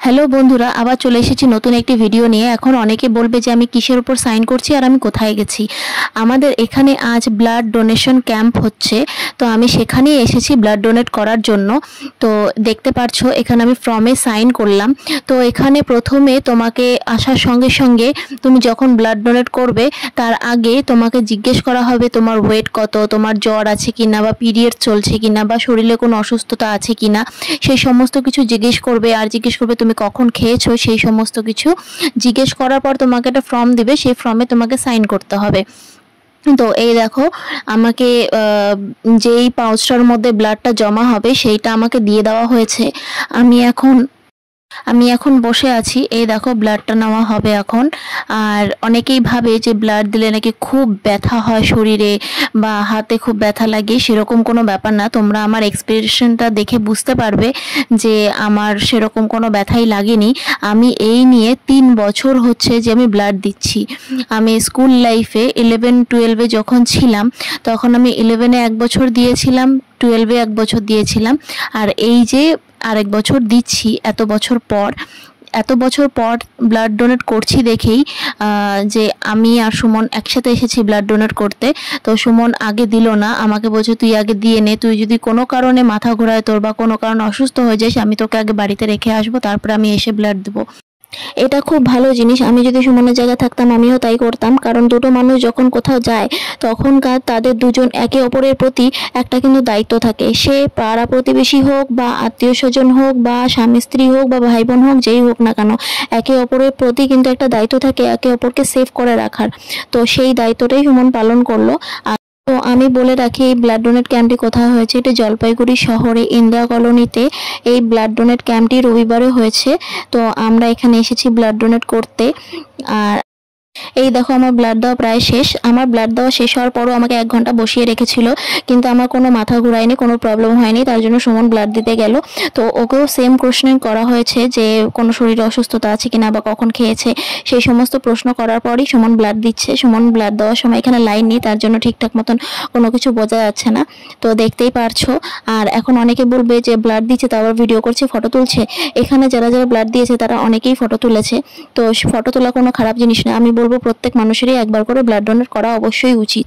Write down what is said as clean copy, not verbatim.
Hello বন্ধুরা, আবার চলে এসেছি নতুন একটি ভিডিও নিয়ে। এখন অনেকে বলবে যে আমি কিসের উপর সাইন করছি আর আমি কোথায় গেছি। আমাদের এখানে আজ ব্লাড ডোনেশন ক্যাম্প হচ্ছে, তো আমি সেখানেই এসেছি ব্লাড ডোনেট করার জন্য। তো দেখতে পাচ্ছ এখানে আমি ফর্মে সাইন করলাম। তো এখানে প্রথমে তোমাকে আসার সঙ্গে সঙ্গে তুমি যখন ব্লাড ডোনেট করবে তার আগে তোমাকে জিজ্ঞেস করা হবে তোমার ওয়েট কত, তোমার জ্বর আছে কিনা, বা পিরিয়ড চলছে কিনা, বা শরীরে কোনো অসুস্থতা আছে কিনা, সেই সমস্ত কিছু জিজ্ঞেস করবে। আর জিজ্ঞেস করবে তুমি কখন খেয়েছো, সেই সমস্ত কিছু জিজ্ঞেস করার পর তোমাকে একটা ফর্ম দিবে, সেই ফর্মে তোমাকে সাইন করতে হবে। তো এই দেখো, আমাকে যেই পাউচটার মধ্যে ব্লাডটা জমা হবে সেইটা আমাকে দিয়ে দেওয়া হয়েছে। আমি এখন বসে আছি। এই দেখো, ব্লাডটা নেওয়া হবে এখন। আর অনেকেই ভাবে যে ব্লাড দিলে নাকি খুব ব্যথা হয় শরীরে বা হাতে খুব ব্যথা লাগে, সেরকম কোনো ব্যাপার না। তোমরা আমার এক্সপ্রেশনটা দেখে বুঝতে পারবে যে আমার সেরকম কোনো ব্যথাই লাগেনি। আমি এই নিয়ে 3 বছর হচ্ছে যে আমি ব্লাড দিচ্ছি। আমি স্কুল লাইফে 11-12-এ যখন ছিলাম তখন আমি 11-এ 1 বছর দিয়েছিলাম, 12-এ 1 বছর দিয়েছিলাম, আর এই যে আরেক বছর দিচ্ছি। এত বছর পর ব্লাড ডোনেট করছি দেখেই যে আমি আর সুমন একসাথে এসেছি ব্লাড ডোনেট করতে। তো সুমন আগে দিল না, আমাকে বলছে তুই আগে দিয়ে নে, তুই যদি কোনো কারণে মাথা ঘোরায় তোর বা কোনো কারণে অসুস্থ হয়ে যাস আমি তোকে আগে বাড়িতে রেখে আসবো, তারপরে আমি এসে ব্লাড দেবো। এটা খুব ভালো জিনিস। আমি যদি সুমনের জায়গায় থাকতাম আমিও তাই করতাম, কারণ দুটো মানুষ যখন কোথাও যায় তখনকার তাদের দুজন একে অপরের প্রতি একটা কিন্তু দায়িত্ব থাকে। সে পাড়া প্রতিবেশী হোক বা আত্মীয় স্বজন হোক বা স্বামী স্ত্রী হোক বা ভাই বোন হোক, যেই হোক না কেন, একে অপরের প্রতি কিন্তু একটা দায়িত্ব থাকে একে অপরকে সেভ করে রাখার। তো সেই দায়িত্বটাই সুমন পালন করলো। তো আমি বলে রাখি এই ব্লাড ডোনেট ক্যাম্পটি কোথায় হয়েছে। এটা জলপাইগুড়ি শহরে ইন্দিরা কলোনিতে এই ব্লাড ডোনেট ক্যাম্পটি রবিবারে হয়েছে। তো আমরা এখানে এসেছি ব্লাড ডোনেট করতে। আর এই দেখো, আমার ব্লাড দেওয়া প্রায় শেষ। আমার ব্লাড দেওয়া শেষ হওয়ার পরও আমাকে 1 ঘন্টা বসিয়ে রেখেছিল, কিন্তু আমার কোনো মাথা ঘুরায়নি, কোনো প্রবলেম হয়নি। তার জন্য সুমন ব্লাড দিতে গেল। তো ওকেও সেম প্রশ্ন করা হয়েছে যে কোনো শরীরে অসুস্থতা আছে কিনা বা কখন খেয়েছে, সেই সমস্ত প্রশ্ন করার পরই সুমন ব্লাড দিচ্ছে। সুমন ব্লাড দেওয়ার সময় এখানে লাইন নেই, তার জন্য ঠিকঠাক মতন কোনো কিছু বোঝা যাচ্ছে না। তো দেখতেই পারছো। আর এখন অনেকে বলবে যে ব্লাড দিচ্ছে তাও আবার ভিডিও করছে, ফটো তুলছে। এখানে যারা যারা ব্লাড দিয়েছে তারা অনেকেই ফটো তুলেছে। তো ফটো তোলা কোনো খারাপ জিনিস না। আমি বলবো প্রত্যেক মানুষেরই একবার করে ব্লাড ডোনেট করা অবশ্যই উচিত।